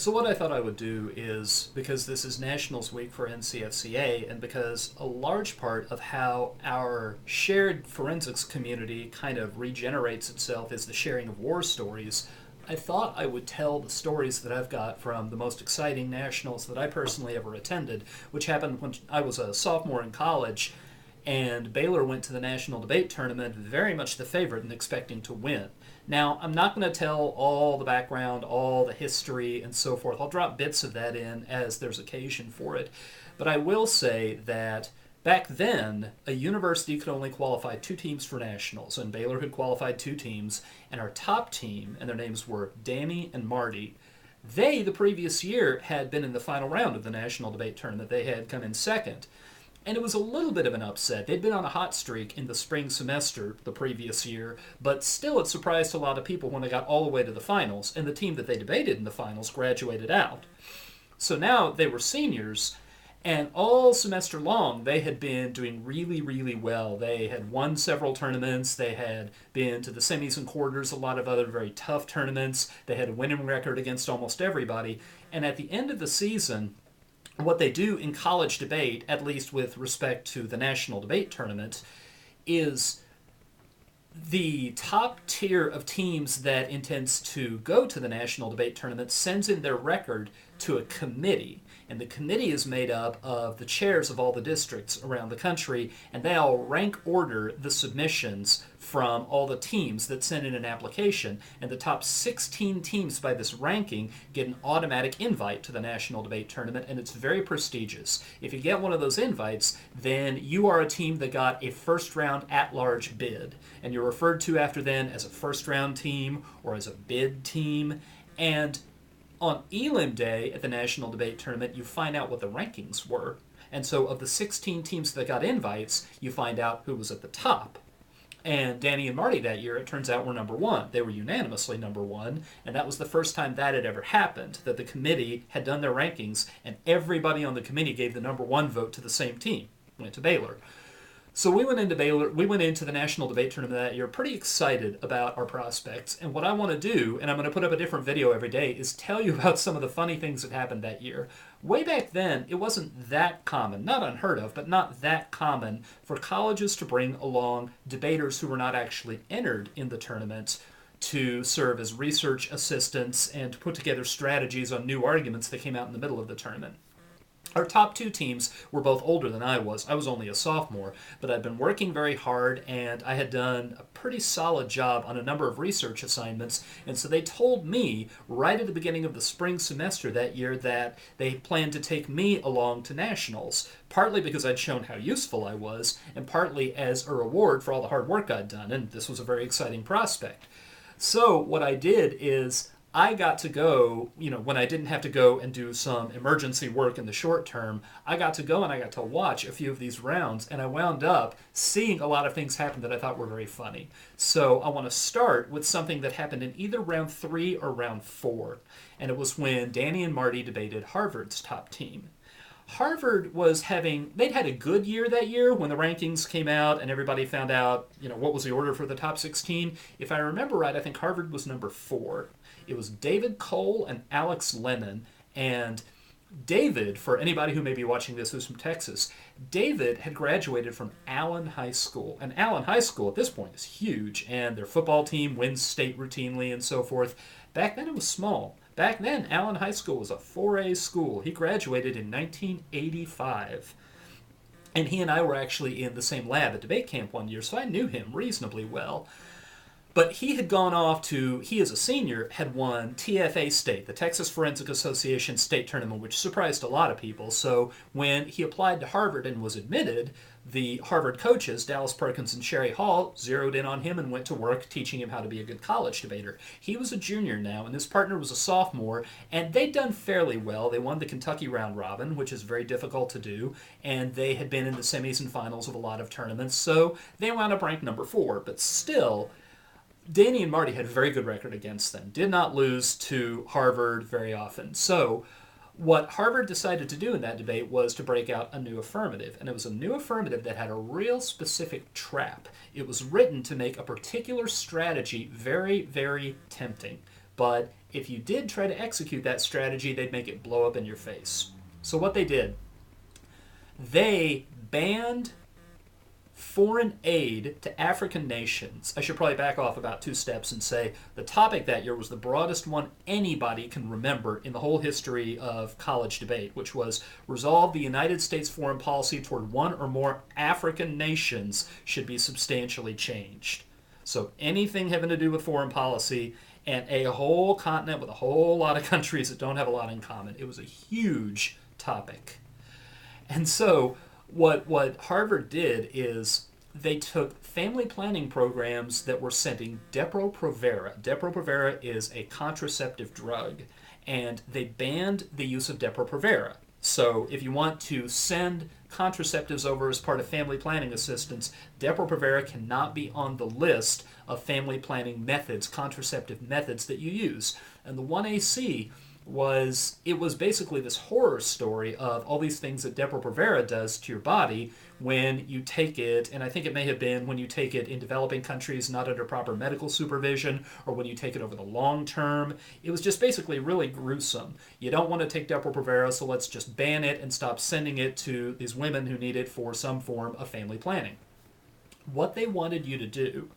So what I thought I would do is, because this is Nationals Week for NCFCA, and because a large part of how our shared forensics community kind of regenerates itself is the sharing of war stories, I thought I would tell the stories that I've got from the most exciting nationals that I personally ever attended, which happened when I was a sophomore in college, and Baylor went to the national debate tournament very much the favorite and expecting to win. Now, I'm not going to tell all the background, all the history, and so forth. I'll drop bits of that in as there's occasion for it. But I will say that back then, a university could only qualify two teams for nationals, and Baylor had qualified two teams, and our top team, and their names were Danny and Marty, they, the previous year, had been in the final round of the national debate tournament. They had come in second. And it was a little bit of an upset. They'd been on a hot streak in the spring semester the previous year, but still it surprised a lot of people when they got all the way to the finals, and the team that they debated in the finals graduated out. So now they were seniors, and all semester long they had been doing really, really well. They had won several tournaments. They had been to the semis and quarters, a lot of other very tough tournaments. They had a winning record against almost everybody. And at the end of the season, what they do in college debate, at least with respect to the national debate tournament, is the top tier of teams that intends to go to the national debate tournament sends in their record to a committee. And the committee is made up of the chairs of all the districts around the country, and they all rank order the submissions from all the teams that send in an application. And the top 16 teams by this ranking get an automatic invite to the national debate tournament, and it's very prestigious. If you get one of those invites, then you are a team that got a first round at-large bid, and you're referred to after then as a first round team or as a bid team. And on Elim Day at the National Debate Tournament, you find out what the rankings were. And so of the 16 teams that got invites, you find out who was at the top. And Danny and Marty that year, it turns out, were number one. They were unanimously number one, and that was the first time that had ever happened, that the committee had done their rankings, and everybody on the committee gave the number one vote to the same team. Went to Baylor. So we went into the National Debate Tournament that year pretty excited about our prospects. And what I want to do, and I'm going to put up a different video every day, is tell you about some of the funny things that happened that year. Way back then, it wasn't that common, not unheard of, but not that common for colleges to bring along debaters who were not actually entered in the tournament to serve as research assistants and to put together strategies on new arguments that came out in the middle of the tournament. Our top two teams were both older than I was. I was only a sophomore, but I'd been working very hard, and I had done a pretty solid job on a number of research assignments, and so they told me right at the beginning of the spring semester that year that they planned to take me along to nationals, partly because I'd shown how useful I was, and partly as a reward for all the hard work I'd done, and this was a very exciting prospect. So what I did is I got to go, when I didn't have to go and do some emergency work in the short term, I got to go and I got to watch a few of these rounds, and I wound up seeing a lot of things happen that I thought were very funny. So I want to start with something that happened in either round 3 or round 4, and it was when Danny and Marty debated Harvard's top team. Harvard they'd had a good year that year when the rankings came out and everybody found out, what was the order for the top 16. If I remember right, I think Harvard was number 4. It was David Cole and Alex Lennon, and David, for anybody who may be watching this who's from Texas, David had graduated from Allen High School, and Allen High School at this point is huge, and their football team wins state routinely and so forth. Back then it was small. Back then, Allen High School was a 4A school. He graduated in 1985. And he and I were actually in the same lab at debate camp one year, so I knew him reasonably well. But he had gone off he as a senior, had won TFA State, the Texas Forensic Association State Tournament, which surprised a lot of people. So when he applied to Harvard and was admitted, the Harvard coaches, Dallas Perkins and Sherry Hall, zeroed in on him and went to work teaching him how to be a good college debater. He was a junior now, and his partner was a sophomore, and they'd done fairly well. They won the Kentucky Round Robin, which is very difficult to do, and they had been in the semis and finals of a lot of tournaments, so they wound up ranked number 4. But still, Danny and Marty had a very good record against them, did not lose to Harvard very often. So what Harvard decided to do in that debate was to break out a new affirmative, and it was a new affirmative that had a real specific trap. It was written to make a particular strategy very, very tempting, but if you did try to execute that strategy, they'd make it blow up in your face. So what they did, they banned foreign aid to African nations. I should probably back off about 2 steps and say the topic that year was the broadest one anybody can remember in the whole history of college debate, which was resolve the United States foreign policy toward one or more African nations should be substantially changed. So anything having to do with foreign policy and a whole continent with a whole lot of countries that don't have a lot in common. It was a huge topic. And so what Harvard did is they took family planning programs that were sending Depo-Provera. Depo-Provera is a contraceptive drug, and they banned the use of Depo-Provera. So if you want to send contraceptives over as part of family planning assistance, Depo-Provera cannot be on the list of family planning methods, contraceptive methods that you use. And the 1AC was basically this horror story of all these things that Depo-Provera does to your body when you take it, and I think it may have been when you take it in developing countries not under proper medical supervision, or when you take it over the long term. It was just basically really gruesome. You don't want to take Depo-Provera, so let's just ban it and stop sending it to these women who need it for some form of family planning. What they wanted you to do,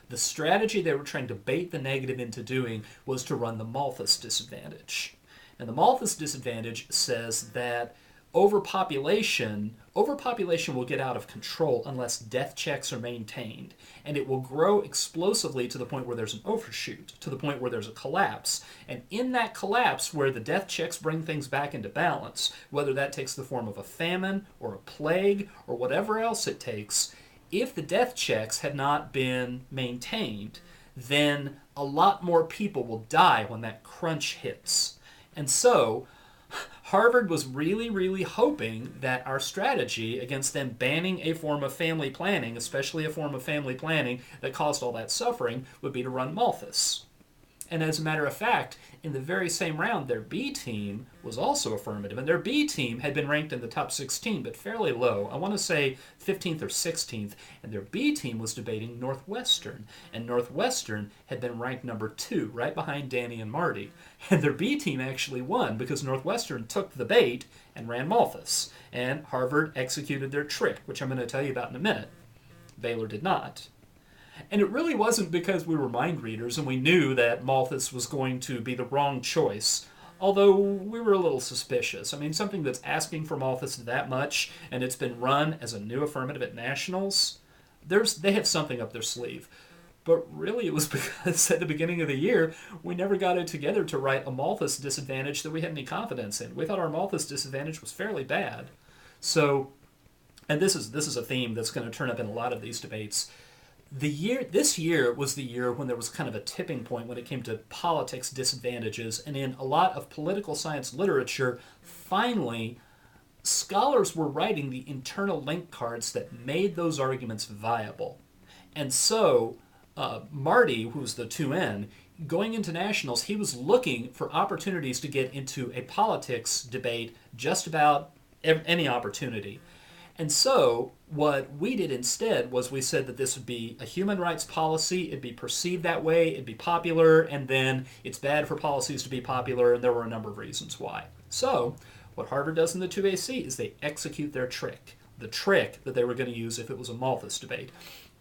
the strategy they were trying to bait the negative into doing, was to run the Malthus disadvantage. And the Malthus disadvantage says that overpopulation will get out of control unless death checks are maintained. And it will grow explosively to the point where there's an overshoot, to the point where there's a collapse. And in that collapse, where the death checks bring things back into balance, whether that takes the form of a famine or a plague or whatever else it takes, if the death checks had not been maintained, then a lot more people will die when that crunch hits. And so Harvard was really, really hoping that our strategy against them banning a form of family planning, especially a form of family planning that caused all that suffering, would be to run Malthus. And as a matter of fact, in the very same round, their B team was also affirmative. And their B team had been ranked in the top 16, but fairly low. I want to say 15th or 16th. And their B team was debating Northwestern. And Northwestern had been ranked number 2, right behind Danny and Marty. And their B team actually won because Northwestern took the bait and ran Malthus. And Harvard executed their trick, which I'm going to tell you about in a minute. Baylor did not. And it really wasn't because we were mind readers and we knew that Malthus was going to be the wrong choice, although we were a little suspicious. I mean, something that's asking for Malthus that much, and it's been run as a new affirmative at nationals, they have something up their sleeve. But really it was because at the beginning of the year, we never got it together to write a Malthus disadvantage that we had any confidence in. We thought our Malthus disadvantage was fairly bad. So, and this is a theme that's going to turn up in a lot of these debates. This year was the year when there was kind of a tipping point when it came to politics disadvantages, and in a lot of political science literature, finally, scholars were writing the internal link cards that made those arguments viable. And so, Marty, who's the 2N, going into nationals, he was looking for opportunities to get into a politics debate just about any opportunity. And so what we did instead was we said that this would be a human rights policy, it'd be perceived that way, it'd be popular, and then it's bad for policies to be popular, and there were a number of reasons why. So what Harvard does in the 2AC is they execute their trick, the trick that they were going to use if it was a Malthus debate.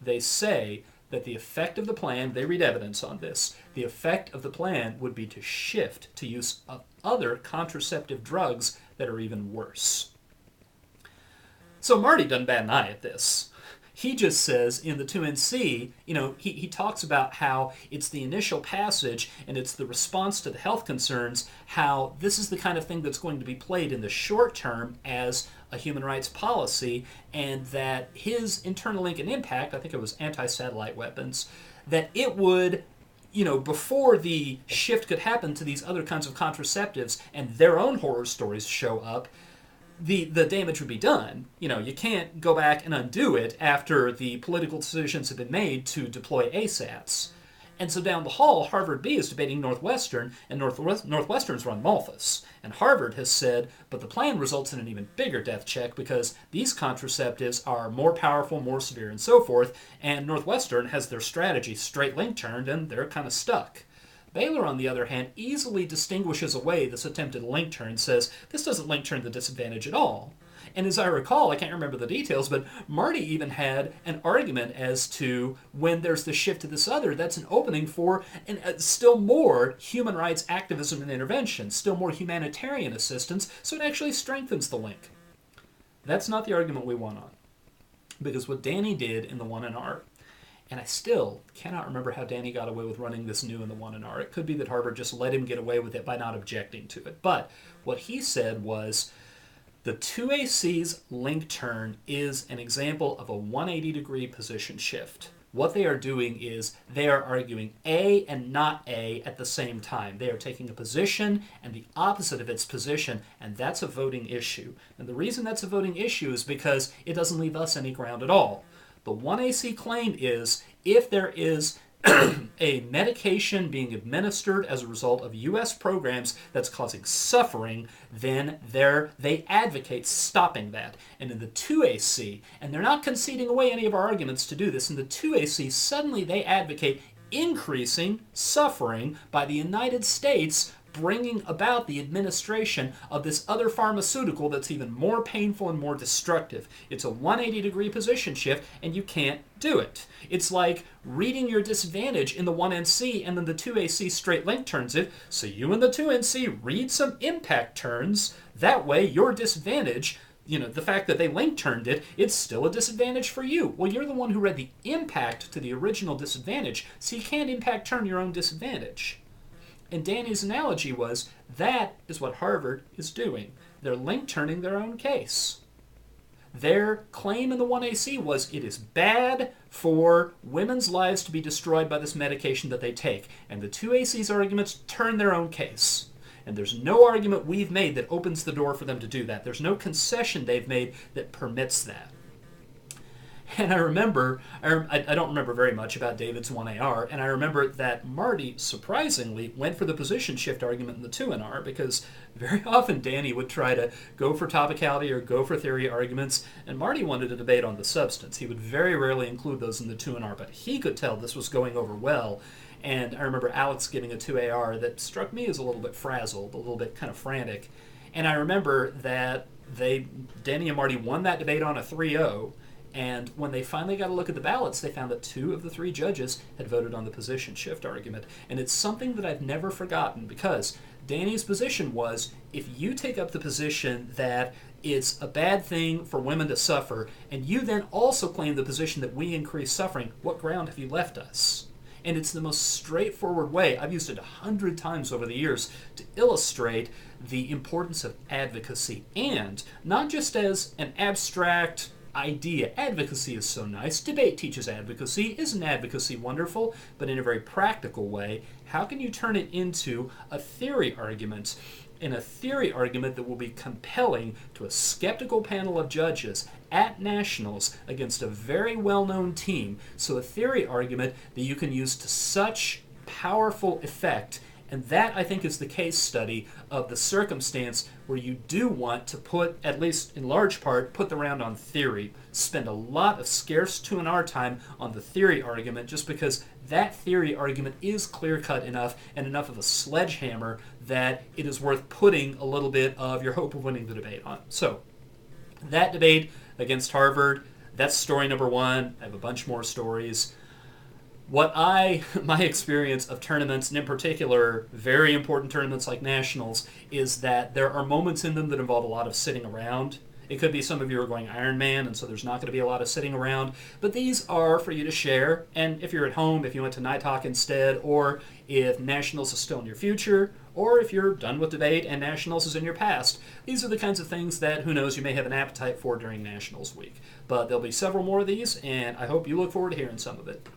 They say that the effect of the plan, they read evidence on this, the effect of the plan would be to shift to use of other contraceptive drugs that are even worse. So Marty doesn't bat an eye at this. He just says in the 2NC, he talks about how it's the initial passage and it's the response to the health concerns, how this is the kind of thing that's going to be played in the short term as a human rights policy, and that his internal link and impact, I think it was anti-satellite weapons, that it would, before the shift could happen to these other kinds of contraceptives and their own horror stories show up, the damage would be done. You can't go back and undo it after the political decisions have been made to deploy ASATs. And so down the hall, Harvard B is debating Northwestern, and Northwestern's run Malthus. And Harvard has said, but the plan results in an even bigger death check because these contraceptives are more powerful, more severe, and so forth, and Northwestern has their strategy straight link turned, and they're kind of stuck. Baylor, on the other hand, easily distinguishes away this attempted link turn, says this doesn't link turn the disadvantage at all. And as I recall, I can't remember the details, but Marty even had an argument as to when there's the shift to this other, that's an opening for still more human rights activism and intervention, still more humanitarian assistance, so it actually strengthens the link. That's not the argument we won on. Because what Danny did in the 1NR, and I still cannot remember how Danny got away with running this new in the 1NR. It could be that Harvard just let him get away with it by not objecting to it. But what he said was, the 2AC's link turn is an example of a 180-degree position shift. What they are doing is they are arguing A and not A at the same time. They are taking a position and the opposite of its position, and that's a voting issue. And the reason that's a voting issue is because it doesn't leave us any ground at all. The 1AC claim is if there is a medication being administered as a result of U.S. programs that's causing suffering, then they advocate stopping that. And in the 2AC, and they're not conceding away any of our arguments to do this, in the 2AC, suddenly they advocate increasing suffering by the United States bringing about the administration of this other pharmaceutical that's even more painful and more destructive. It's a 180-degree position shift, and you can't do it. It's like reading your disadvantage in the 1NC, and then the 2AC straight link turns it, so you in the 2NC read some impact turns. That way, your disadvantage, the fact that they link turned it, it's still a disadvantage for you. Well, you're the one who read the impact to the original disadvantage, so you can't impact turn your own disadvantage. And Danny's analogy was, that is what Harvard is doing. They're link-turning their own case. Their claim in the 1AC was it is bad for women's lives to be destroyed by this medication that they take. And the 2AC's arguments turn their own case. And there's no argument we've made that opens the door for them to do that. There's no concession they've made that permits that. And I remember, I don't remember very much about David's 1AR, and I remember that Marty, surprisingly, went for the position shift argument in the 2NR, because very often Danny would try to go for topicality or go for theory arguments, and Marty wanted to debate on the substance. He would very rarely include those in the 2NR, but he could tell this was going over well. And I remember Alex giving a 2AR that struck me as a little bit frazzled, a little bit kind of frantic. And I remember that Danny and Marty won that debate on a 3-0, and when they finally got a look at the ballots, they found that 2 of the 3 judges had voted on the position shift argument. And it's something that I've never forgotten, because Danny's position was, if you take up the position that it's a bad thing for women to suffer, and you then also claim the position that we increase suffering, what ground have you left us? And it's the most straightforward way, I've used it 100 times over the years, to illustrate the importance of advocacy. And not just as an abstract idea. Advocacy is so nice. Debate teaches advocacy. Isn't advocacy wonderful? But in a very practical way, how can you turn it into a theory argument? In a theory argument that will be compelling to a skeptical panel of judges at nationals against a very well-known team. So a theory argument that you can use to such powerful effect. And that, I think, is the case study of the circumstance where you do want to put, at least in large part, put the round on theory. Spend a lot of scarce 2NR time on the theory argument, just because that theory argument is clear-cut enough and enough of a sledgehammer that it is worth putting a little bit of your hope of winning the debate on. So, that debate against Harvard, that's story number 1. I have a bunch more stories. My experience of tournaments, and in particular very important tournaments like nationals, is that there are moments in them that involve a lot of sitting around. It could be some of you are going Ironman, and so there's not going to be a lot of sitting around, but these are for you to share. And if you're at home, if you went to Nighthawk instead, or if nationals is still in your future, or if you're done with debate and nationals is in your past, these are the kinds of things that, who knows, you may have an appetite for during nationals week. But there'll be several more of these, and I hope you look forward to hearing some of it.